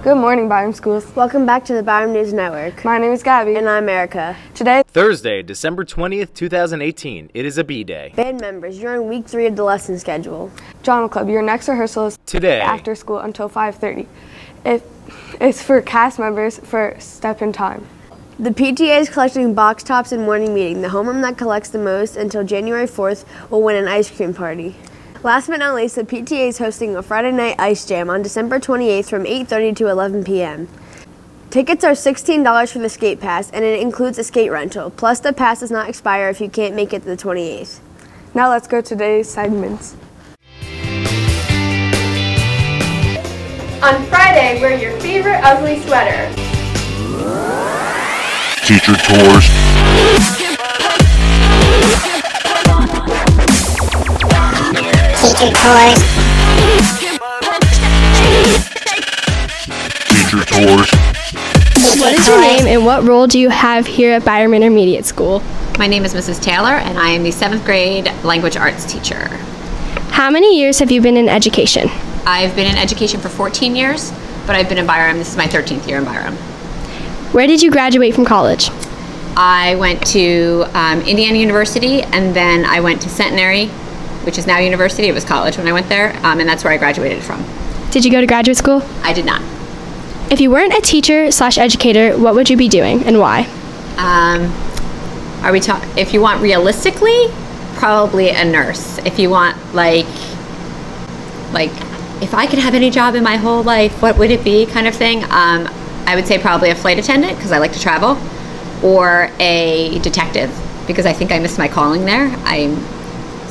Good morning, Byram Schools. Welcome back to the Byram News Network. My name is Gabby. And I'm Erica. Today, Thursday, December 20th, 2018. It is a B-Day. Band members, you're on week 3 of the lesson schedule. Drama Club, your next rehearsal is Today. After school until 5:30. It's for cast members for Step in Time. The PTA is collecting box tops in morning meeting. The homeroom that collects the most until January 4th will win an ice cream party. Last but not least, the PTA is hosting a Friday night ice jam on December 28th from 8:30 to 11 p.m. Tickets are $16 for the skate pass, and it includes a skate rental. Plus, the pass does not expire if you can't make it to the 28th. Now let's go to today's segments. On Friday, wear your favorite ugly sweater. Teacher tours. Teacher tours. Teacher tours. What is your name and what role do you have here at Byram Intermediate School? My name is Mrs. Taylor and I am the 7th grade language arts teacher. How many years have you been in education? I've been in education for 14 years, but I've been in Byram. This is my 13th year in Byram. Where did you graduate from college? I went to Indiana University, and then I went to Centenary, which is now university. It was college when I went there, and that's where I graduated from. Did you go to graduate school? I did not. If you weren't a teacher/educator, what would you be doing and why? If you want realistically, probably a nurse. If you want like if I could have any job in my whole life, what would it be, kind of thing? I would say probably a flight attendant because I like to travel, or a detective because I think I missed my calling there.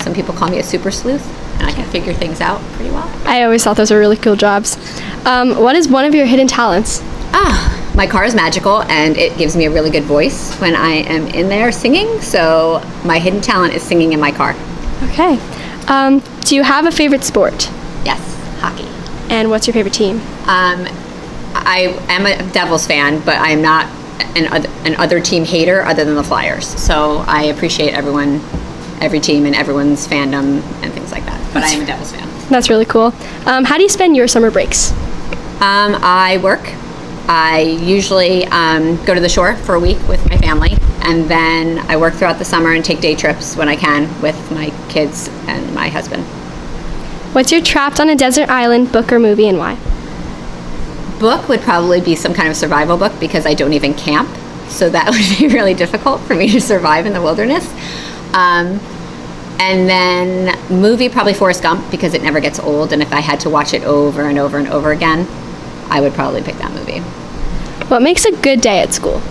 Some people call me a super sleuth, and I can figure things out pretty well. I always thought those were really cool jobs. What is one of your hidden talents? My car is magical, and it gives me a really good voice when I am in there singing, so my hidden talent is singing in my car. Okay. Do you have a favorite sport? Yes, hockey. And what's your favorite team? I am a Devils fan, but I am not an other team hater other than the Flyers. So I appreciate every team and everyone's fandom and things like that. But I am a Devils fan. That's really cool. How do you spend your summer breaks? I work. I usually go to the shore for a week with my family, and then I work throughout the summer and take day trips when I can with my kids and my husband. What's your trapped on a desert island book or movie, and why? Book would probably be some kind of survival book because I don't even camp, so that would be really difficult for me to survive in the wilderness. And then movie, probably Forrest Gump, because it never gets old, and if I had to watch it over and over and over again, I would probably pick that movie. What makes a good day at school?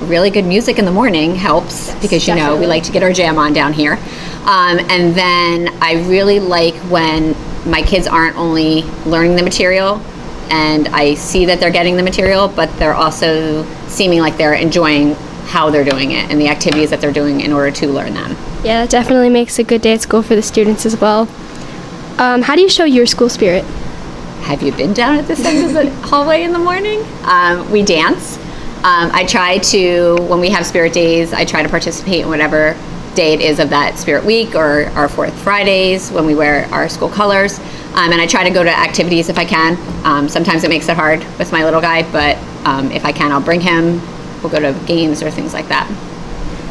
Really good music in the morning helps, because you know we like to get our jam on down here. And then I really like when my kids aren't only learning the material, and I see that they're getting the material, but they're also seeming like they're enjoying how they're doing it and the activities that they're doing in order to learn them. Yeah, that definitely makes a good day at school for the students as well. How do you show your school spirit? Have you been down at this end of the hallway in the morning? We dance. I try to, when we have spirit days, I try to participate in whatever day it is of that spirit week, or our 4th Fridays when we wear our school colors. And I try to go to activities if I can. Sometimes it makes it hard with my little guy, but if I can, I'll bring him. We'll go to games or things like that.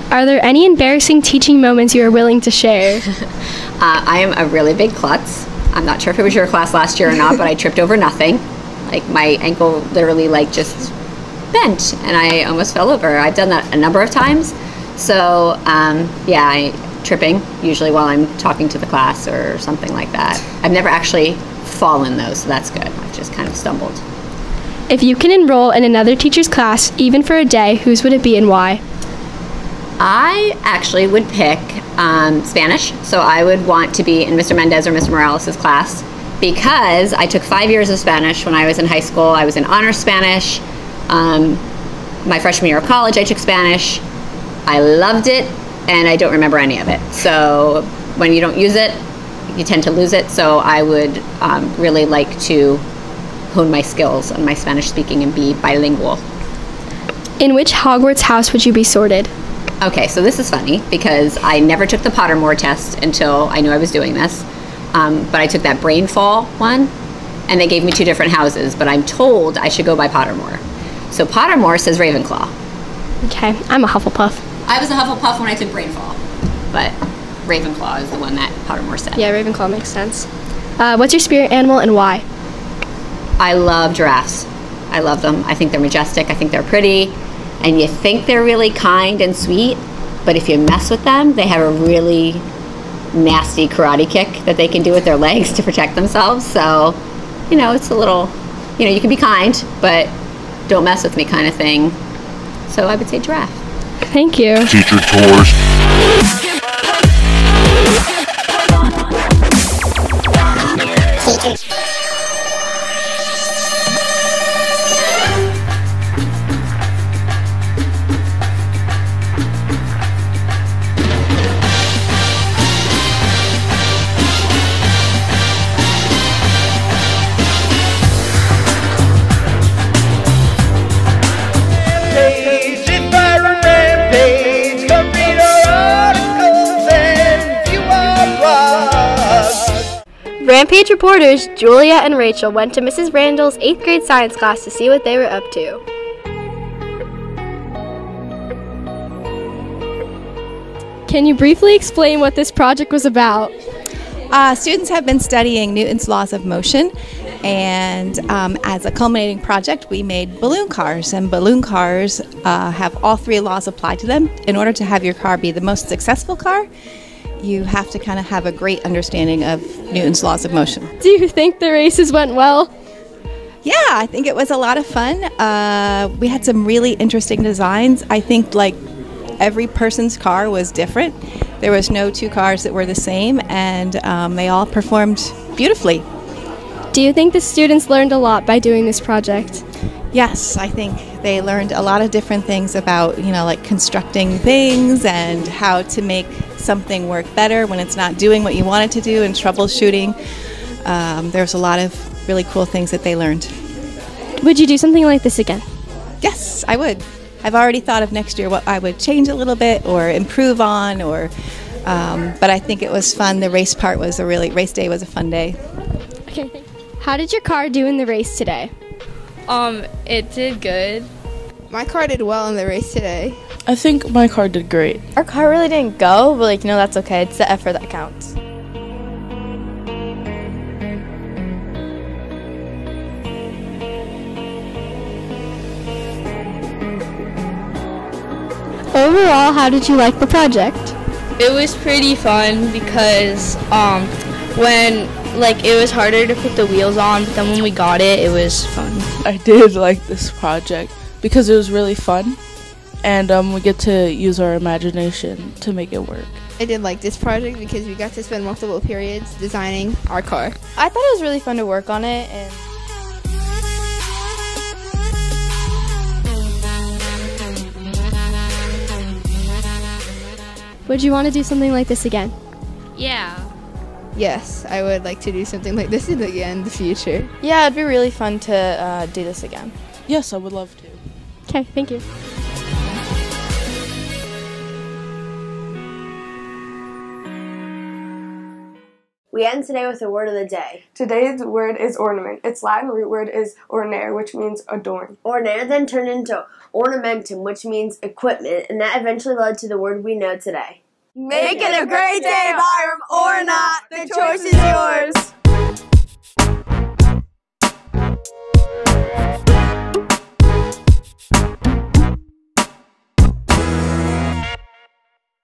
Are there any embarrassing teaching moments you are willing to share? I am a really big klutz. I'm not sure if it was your class last year or not, but I tripped over nothing. Like my ankle literally just bent and I almost fell over. I've done that a number of times. So yeah, tripping usually while I'm talking to the class or something like that. I've never actually fallen though, so that's good. I've just kind of stumbled. If you can enroll in another teacher's class, even for a day, whose would it be and why? I actually would pick Spanish, so I would want to be in Mr. Mendez or Mr. Morales' class because I took 5 years of Spanish when I was in high school. I was in honors Spanish. My freshman year of college, I took Spanish. I loved it, and I don't remember any of it. So when you don't use it, you tend to lose it. So I would really like to hone my skills on my Spanish speaking and be bilingual. In which Hogwarts house would you be sorted? Okay, so this is funny because I never took the Pottermore test until I knew I was doing this. But I took that brain fall one, and they gave me 2 different houses, but I'm told I should go by Pottermore. So Pottermore says Ravenclaw. Okay, I'm a Hufflepuff. I was a Hufflepuff when I took Brainfall, but Ravenclaw is the one that Pottermore said. Yeah, Ravenclaw makes sense. What's your spirit animal and why? I love giraffes. I love them. I think they're majestic. I think they're pretty. And you think they're really kind and sweet, but if you mess with them, they have a really nasty karate kick that they can do with their legs to protect themselves. So, you know, it's a little, you know, you can be kind, but don't mess with me kind of thing. So I would say giraffe. Thank you. Teacher tours. RamPage reporters Julia and Rachel went to Mrs. Randall's 8th grade science class to see what they were up to. Can you briefly explain what this project was about? Students have been studying Newton's laws of motion, and as a culminating project, we made balloon cars. And balloon cars have all 3 laws applied to them. In order to have your car be the most successful car, you have to kind of have a great understanding of Newton's laws of motion. Do you think the races went well? Yeah, I think it was a lot of fun. We had some really interesting designs. I think like every person's car was different. There was no 2 cars that were the same, and they all performed beautifully. Do you think the students learned a lot by doing this project? Yes, I think they learned a lot of different things about, you know, like constructing things and how to make something work better when it's not doing what you want it to do, and troubleshooting. There's a lot of really cool things that they learned. Would you do something like this again? Yes, I would. I've already thought of next year what I would change a little bit or improve on, or but I think it was fun. The race part was race day was a fun day. Okay, thank you. How did your car do in the race today? It did good. My car did well in the race today. I think my car did great. Our car really didn't go, but like, you know, that's okay. It's the effort that counts. Overall, how did you like the project? It was pretty fun because when it was harder to put the wheels on, but then when we got it, it was fun. I did like this project because it was really fun, and we get to use our imagination to make it work. I did like this project because we got to spend multiple periods designing our car. I thought it was really fun to work on it, and Would you want to do something like this again? Yeah. Yes, I would like to do something like this again in the future. yeah, it'd be really fun to do this again. Yes, I would love to. Okay, thank you. We end today with the word of the day. Today's word is ornament. Its Latin root word is ornare, which means adorn. Ornare then turned into ornamentum, which means equipment, and that eventually led to the word we know today. Make it a great day, Byram, or not. The choice is yours.